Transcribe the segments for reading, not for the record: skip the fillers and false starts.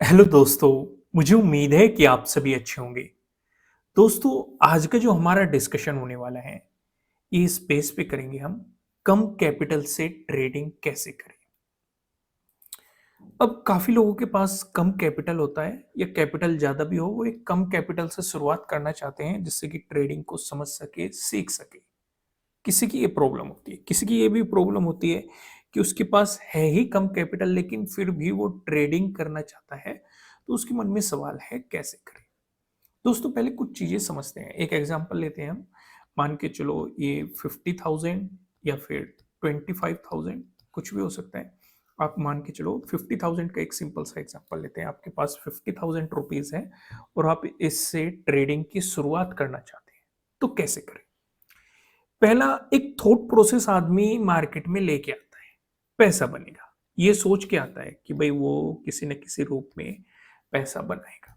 Hello दोस्तों, मुझे उम्मीद है कि आप सभी अच्छे होंगे। दोस्तों, आज का जो हमारा डिस्कशन होने वाला है, ये इस बेस पे करेंगे हम कम कैपिटल से ट्रेडिंग कैसे करें। अब काफ़ी लोगों के पास कम कैपिटल होता है या कैपिटल ज़्यादा भी हो, वो एक कम कैपिटल से शुरुआत करना चाहते हैं जिससे कि ट्रेडिंग को समझ सके, सीख सके। किसी की ये प्रॉब्लम होती है, किसी की ये भी प्रॉब्लम होती है कि उसके पास है ही कम कैपिटल लेकिन फिर भी वो ट्रेडिंग करना चाहता है, तो उसके मन में सवाल है कैसे करें? दोस्तों पहले कुछ चीज़ें समझते हैं। एक एग्ज़ाम्पल लेते हैं हम, मान के चलो ये 50,000 या फिर 25,000 कुछ भी हो सकता है। आप मान के चलो 50,000 का एक सिंपल सा एग्ज़ाम्पल लेते हैं। आपके पास 50,000 रुपीज़ है और आप इससे ट्रेडिंग की शुरुआत करना चाहते हैं, तो कैसे करें? पहला एक थॉट प्रोसेस आदमी मार्केट में लेके आता है, पैसा बनेगा। ये सोच के आता है कि भई वो किसी न किसी रूप में पैसा बनाएगा।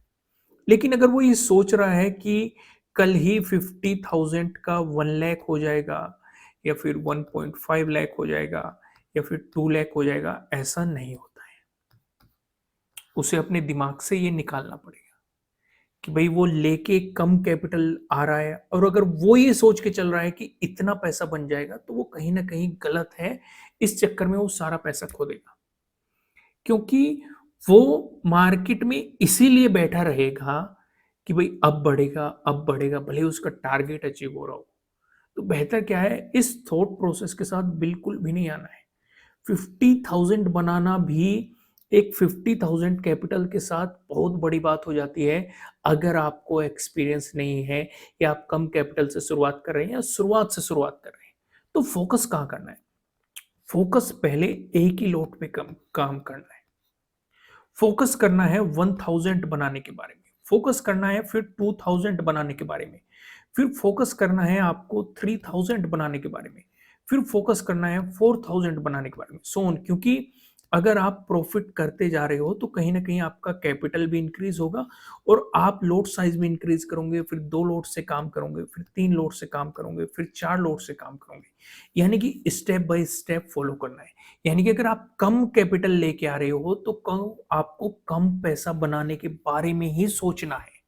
लेकिन अगर वो ये सोच रहा है कि कल ही 50,000 का 1 लाख हो जाएगा या फिर 1.5 लाख हो जाएगा या फिर 2 लाख हो जाएगा, ऐसा नहीं होता है। उसे अपने दिमाग से ये निकालना पड़ेगा कि भई वो लेके कम कैपिटल आ रहा है और अगर वो ये सोच के चल रहा है कि इतना पैसा बन जाएगा, तो वो कहीं न कहीं गलत है। इस चक्कर में वो सारा पैसा खो देगा। क्योंकि वो मार्केट में इसीलिए बैठा रहेगा कि भाई अब बढ़ेगा, भले ही उसका टारगेट अचीव हो रहा हो। तो बेहतर क्या है, इस थॉट प्रोसेस के साथ बिल्कुल भी नहीं आना है। 50,000 बनाना भी एक 50,000 कैपिटल के साथ बहुत बड़ी बात हो जाती है, अगर आपको एक्सपीरियंस नहीं है या आप कम कैपिटल से शुरुआत कर रहे हैं या शुरुआत से शुरुआत कर रहे हैं। तो फोकस कहाँ करना है? फोकस पहले एक ही लोट पे कम काम करना है। फोकस करना है 1000 बनाने के बारे में, फोकस करना है फिर 2000 बनाने के बारे में, फिर फोकस करना है आपको 3000 बनाने के बारे में, फिर फोकस करना है 4000 बनाने के बारे में, सो ऑन। क्योंकि अगर आप प्रॉफिट करते जा रहे हो तो कहीं ना कहीं आपका कैपिटल भी इंक्रीज होगा और आप लोड साइज भी इंक्रीज करोगे, फिर 2 लोड से काम करोगे, फिर 3 लोड से काम करोगे, फिर 4 लोड से काम करोगे। यानी कि स्टेप बाय स्टेप फॉलो करना है। यानी कि अगर आप कम कैपिटल लेके आ रहे हो तो कम आपको कम पैसा बनाने के बारे में ही सोचना है।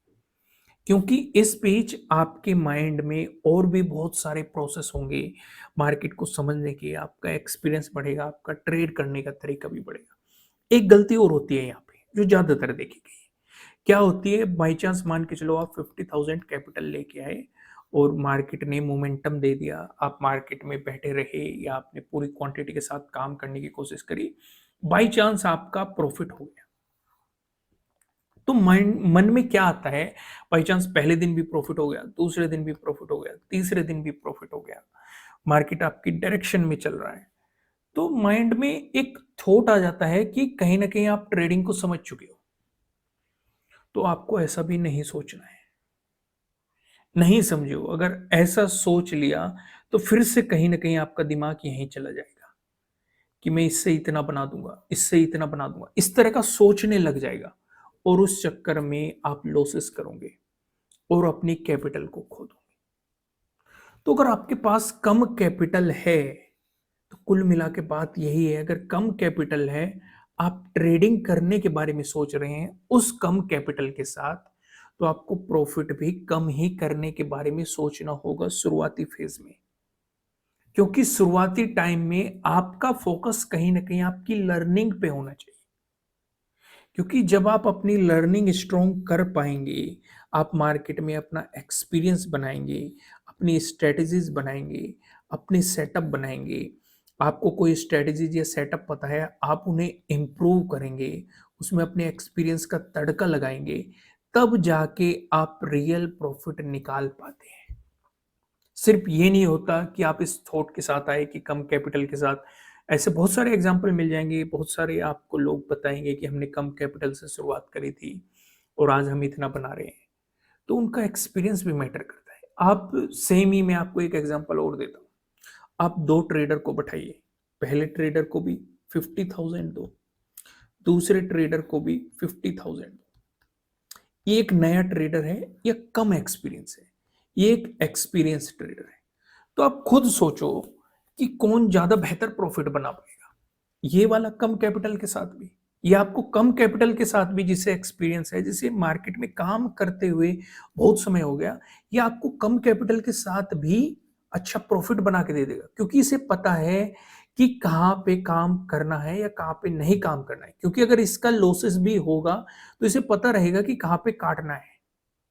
क्योंकि इस बीच आपके माइंड में और भी बहुत सारे प्रोसेस होंगे मार्केट को समझने के, आपका एक्सपीरियंस बढ़ेगा, आपका ट्रेड करने का तरीका भी बढ़ेगा। एक गलती और होती है यहाँ पे जो ज्यादातर देखी गई है। क्या होती है, बाई चांस मान के चलो आप 50,000 कैपिटल लेके आए और मार्केट ने मोमेंटम दे दिया, आप मार्केट में बैठे रहे या आपने पूरी क्वांटिटी के साथ काम करने की कोशिश करी, बाई चांस आपका प्रॉफिट हो गया। तो माइंड मन में क्या आता है, बाई चांस पहले दिन भी प्रॉफिट हो गया, दूसरे दिन भी प्रॉफिट हो गया, तीसरे दिन भी प्रॉफिट हो गया, मार्केट आपकी डायरेक्शन में चल रहा है, तो माइंड में एक थॉट आ जाता है कि कहीं ना कहीं आप ट्रेडिंग को समझ चुके हो। तो आपको ऐसा भी नहीं सोचना है। नहीं समझे हो, अगर ऐसा सोच लिया तो फिर से कहीं न कहीं आपका दिमाग यहीं चला जाएगा कि मैं इससे इतना बना दूँगा, इससे इतना बना दूँगा। इस तरह का सोचने लग जाएगा और उस चक्कर में आप लॉसेस करोगे और अपनी कैपिटल को खो दोगे। तो अगर आपके पास कम कैपिटल है, तो कुल मिला के बात यही है, अगर कम कैपिटल है, आप ट्रेडिंग करने के बारे में सोच रहे हैं उस कम कैपिटल के साथ, तो आपको प्रॉफिट भी कम ही करने के बारे में सोचना होगा शुरुआती फेज में। क्योंकि शुरुआती टाइम में आपका फोकस कहीं ना कहीं आपकी लर्निंग पे होना चाहिए। क्योंकि जब आप अपनी लर्निंग स्ट्रॉन्ग कर पाएंगे, आप मार्केट में अपना एक्सपीरियंस बनाएंगे, अपनी स्ट्रेटजीज बनाएंगे, अपने सेटअप बनाएंगे, आपको कोई स्ट्रेटजीज या सेटअप पता है, आप उन्हें इम्प्रूव करेंगे, उसमें अपने एक्सपीरियंस का तड़का लगाएंगे, तब जाके आप रियल प्रॉफिट निकाल पाते हैं। सिर्फ ये नहीं होता कि आप इस थॉट के साथ आए कि कम कैपिटल के साथ, ऐसे बहुत सारे एग्जाम्पल मिल जाएंगे, बहुत सारे आपको लोग बताएंगे कि हमने कम कैपिटल से शुरुआत करी थी और आज हम इतना बना रहे हैं। तो उनका एक्सपीरियंस भी मैटर करता है। आप सेम ही, मैं आपको एक एग्जाम्पल और देता हूँ। आप दो ट्रेडर को बैठाइए, पहले ट्रेडर को भी 50,000 दो, दूसरे ट्रेडर को भी 50,000 दो। ये एक नया ट्रेडर है या कम एक्सपीरियंस है, ये एक एक्सपीरियंस ट्रेडर है। तो आप खुद सोचो कि कौन ज्यादा बेहतर प्रॉफिट बना पाएगा, ये वाला कम कैपिटल के साथ भी या आपको कम कैपिटल के साथ भी जिसे एक्सपीरियंस है, जिसे मार्केट में काम करते हुए बहुत समय हो गया, या आपको कम कैपिटल के साथ भी अच्छा प्रॉफिट बना के दे देगा, क्योंकि इसे पता है कि कहाँ पे काम करना है या कहाँ पे नहीं काम करना है। क्योंकि अगर इसका लॉसेस भी होगा तो इसे पता रहेगा कि कहाँ पे काटना है,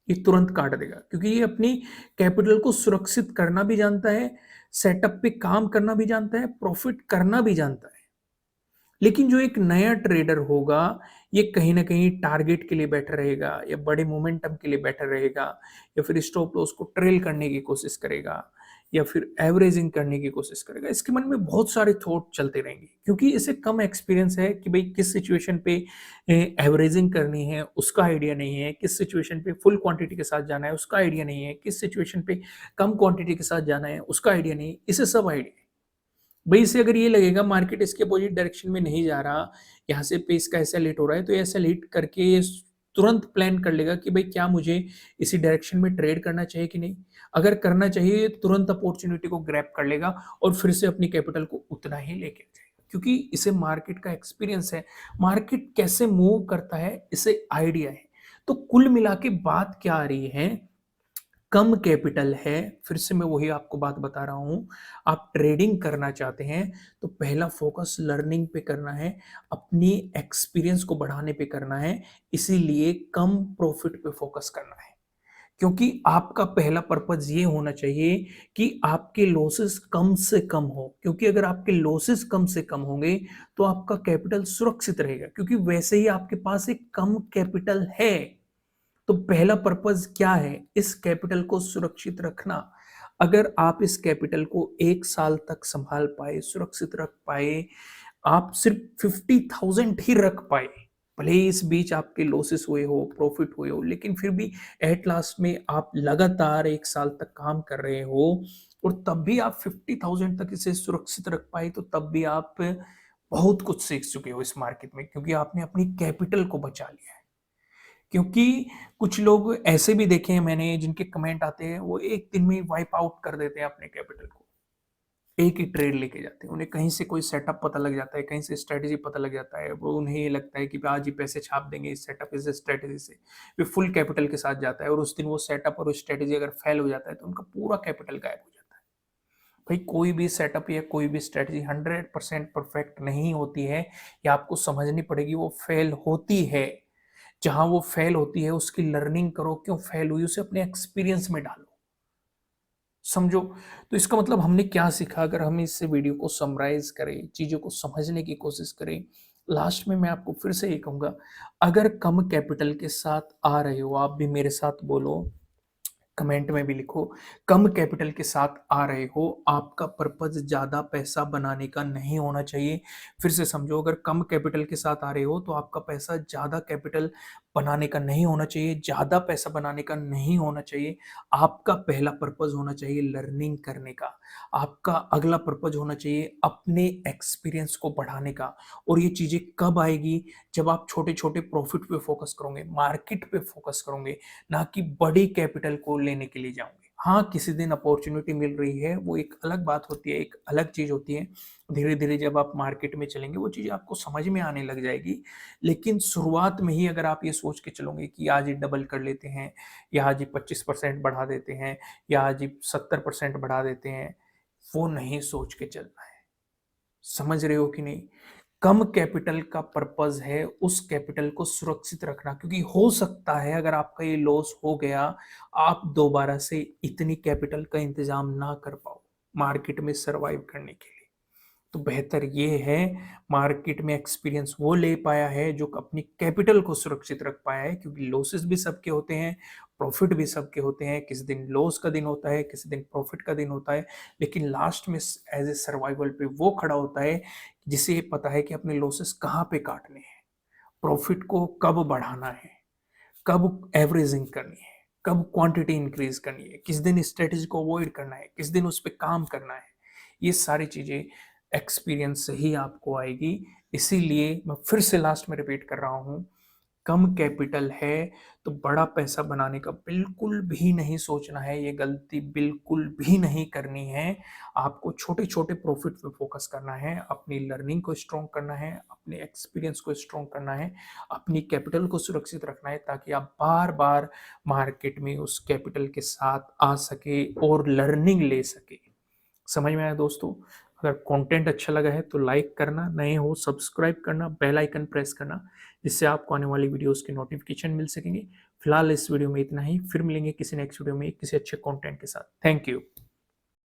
ये तुरंत काट देगा, क्योंकि ये अपनी कैपिटल को सुरक्षित करना भी जानता है, सेटअप पे काम करना भी जानता है, प्रॉफिट करना भी जानता है। लेकिन जो एक नया ट्रेडर होगा, ये कहीं न कहीं टारगेट के लिए बैठा रहेगा या बड़े मोमेंटम के लिए बैठा रहेगा, या फिर स्टॉप लॉस को ट्रेल करने की कोशिश करेगा, या फिर एवरेजिंग करने की कोशिश करेगा। इसके मन में बहुत सारे थॉट चलते रहेंगे, क्योंकि इसे कम एक्सपीरियंस है कि भई किस सिचुएशन पे एवरेजिंग करनी है, उसका आइडिया नहीं है, किस सिचुएशन पे फुल क्वांटिटी के साथ जाना है, उसका आइडिया नहीं है, किस सिचुएशन पे कम क्वांटिटी के साथ जाना है, उसका आइडिया नहीं है, इसे सब आइडिया है। भई इसे अगर ये लगेगा मार्केट इसके अपोजिट डायरेक्शन में नहीं जा रहा, यहाँ से पेस का ऐसा लेट हो रहा है, तो ये ऐसा लेट करके ये तुरंत प्लान कर लेगा कि भई क्या मुझे इसी डायरेक्शन में ट्रेड करना चाहिए कि नहीं? अगर करना चाहिए, तुरंत अपॉर्च्युनिटी को ग्रैब कर लेगा और फिर से अपनी कैपिटल को उतना ही लेके जाएगा। क्योंकि इसे मार्केट का एक्सपीरियंस है, मार्केट कैसे मूव करता है, इसे आइडिया है। तो कुल मिला के बात क्या आ रही है, कम कैपिटल है, फिर से मैं वही आपको बात बता रहा हूँ, आप ट्रेडिंग करना चाहते हैं, तो पहला फ़ोकस लर्निंग पे करना है, अपनी एक्सपीरियंस को बढ़ाने पे करना है, इसीलिए कम प्रॉफ़िट पे फ़ोकस करना है। क्योंकि आपका पहला पर्पज़ ये होना चाहिए कि आपके लॉसेस कम से कम हो, क्योंकि अगर आपके लॉसेस कम से कम होंगे, तो आपका कैपिटल सुरक्षित रहेगा, क्योंकि वैसे ही आपके पास एक कम कैपिटल है। तो पहला पर्पस क्या है? इस कैपिटल को सुरक्षित रखना। अगर आप इस कैपिटल को 1 साल तक सँभाल पाए, सुरक्षित रख पाए, आप सिर्फ़ 50,000 ही रख पाए, भले ही इस बीच आपके लॉसेस हुए हो, प्रॉफ़िट हुए हो, लेकिन फिर भी एट लास्ट में आप लगातार 1 साल तक काम कर रहे हो और तब भी आप 50,000 तक इसे सुरक्षित रख पाए, तो तब भी आप बहुत कुछ सीख चुके हो इस मार्केट में, क्योंकि आपने अपनी कैपिटल को बचा लिया है। क्योंकि कुछ लोग ऐसे भी देखे हैं मैंने, जिनके कमेंट आते हैं, वो एक दिन में वाइप आउट कर देते हैं अपने कैपिटल को। एक ही ट्रेड लेके जाते हैं। उन्हें कहीं से कोई सेटअप पता लग जाता है, कहीं से स्ट्रैटेजी पता लग जाता है। वो उन्हें ये लगता है कि आज ही पैसे छाप देंगे इस सेटअप, इस स्ट्रैटेजी से। वे फुल कैपिटल के साथ जाता है और उस दिन वो सेटअप और स्ट्रैटेजी अगर फेल हो जाता है, तो उनका पूरा कैपिटल गायब हो जाता है। भाई कोई भी सेटअप या कोई भी स्ट्रैटेजी 100% परफेक्ट नहीं होती है, ये आपको समझनी पड़ेगी, वो फेल होती है। जहाँ वो फेल होती है उसकी लर्निंग करो, क्यों फेल हुई उसे अपने एक्सपीरियंस में डालो, समझो। तो इसका मतलब हमने क्या सीखा, अगर हम इस वीडियो को समराइज करें, चीज़ों को समझने की कोशिश करें, लास्ट में मैं आपको फिर से ये कहूँगा, अगर कम कैपिटल के साथ आ रहे हो, आप भी मेरे साथ बोलो, कमेंट में भी लिखो, कम कैपिटल के साथ आ रहे हो, आपका पर्पज़ ज़्यादा पैसा बनाने का नहीं होना चाहिए। फिर से समझो, अगर कम कैपिटल के साथ आ रहे हो, तो आपका पैसा ज़्यादा कैपिटल बनाने का नहीं होना चाहिए, ज़्यादा पैसा बनाने का नहीं होना चाहिए। आपका पहला पर्पज़ होना चाहिए लर्निंग करने का। आपका अगला पर्पज़ होना चाहिए अपने एक्सपीरियंस को बढ़ाने का, और ये चीज़ें कब आएगी? जब आप छोटे-छोटे प्रॉफ़िट पे फ़ोकस करोगे, मार्केट पे फ़ोकस करोगे, ना कि बड़ी कैपिटल को लेने के लिए जाओगे। हाँ, किसी दिन अपॉर्च्युनिटी मिल रही है, वो एक अलग बात होती है, एक अलग चीज़ होती है। धीरे-धीरे जब आप मार्केट में चलेंगे, वो चीज़ें आपको समझ में आने लग जाएगी। लेकिन शुरुआत में ही अगर आप ये सोच के चलोगे कि आज ही डबल कर लेते हैं, या आज ही 25% बढ़ा देते हैं, या आज ही 70% बढ़ा देते हैं, वो नहीं सोच के चलना है। समझ रहे हो कि नहीं? कम कैपिटल का पर्पज़ है उस कैपिटल को सुरक्षित रखना, क्योंकि हो सकता है अगर आपका ये लॉस हो गया, आप दोबारा से इतनी कैपिटल का इंतज़ाम ना कर पाओ, मार्केट में सर्वाइव करने के लिए। तो बेहतर ये है, मार्केट में एक्सपीरियंस वो ले पाया है जो अपनी कैपिटल को सुरक्षित रख पाया है, क्योंकि लॉसेस भी सबके होते हैं, प्रॉफिट भी सबके होते हैं। किसी दिन लॉस का दिन होता है, किसी दिन प्रॉफिट का दिन होता है, लेकिन लास्ट में एज ए सर्वाइवल पे वो खड़ा होता है जिसे पता है कि अपने लॉसेस कहाँ पे काटने हैं, प्रॉफिट को कब बढ़ाना है, कब एवरेजिंग करनी है, कब क्वांटिटी इंक्रीज करनी है, किस दिन स्ट्रेटेजी को अवॉइड करना है, किस दिन उस पर काम करना है। ये सारी चीज़ें एक्सपीरियंस से ही आपको आएगी। इसीलिए मैं फिर से लास्ट में रिपीट कर रहा हूँ, कम कैपिटल है तो बड़ा पैसा बनाने का बिल्कुल भी नहीं सोचना है, ये गलती बिल्कुल भी नहीं करनी है। आपको छोटे-छोटे प्रॉफ़िट पे फ़ोकस करना है, अपनी लर्निंग को स्ट्रॉन्ग करना है, अपने एक्सपीरियंस को स्ट्रॉन्ग करना है, अपनी कैपिटल को सुरक्षित रखना है ताकि आप बार-बार मार्केट में उस कैपिटल के साथ आ सके और लर्निंग ले सके। समझ में आया दोस्तों? अगर कंटेंट अच्छा लगा है तो लाइक करना, नए हो सब्सक्राइब करना, बेल आइकन प्रेस करना, जिससे आपको आने वाली वीडियोज़ के नोटिफ़िकेशन मिल सकेंगे। फिलहाल इस वीडियो में इतना ही, फिर मिलेंगे किसी नेक्स्ट वीडियो में किसी अच्छे कंटेंट के साथ। Thank you.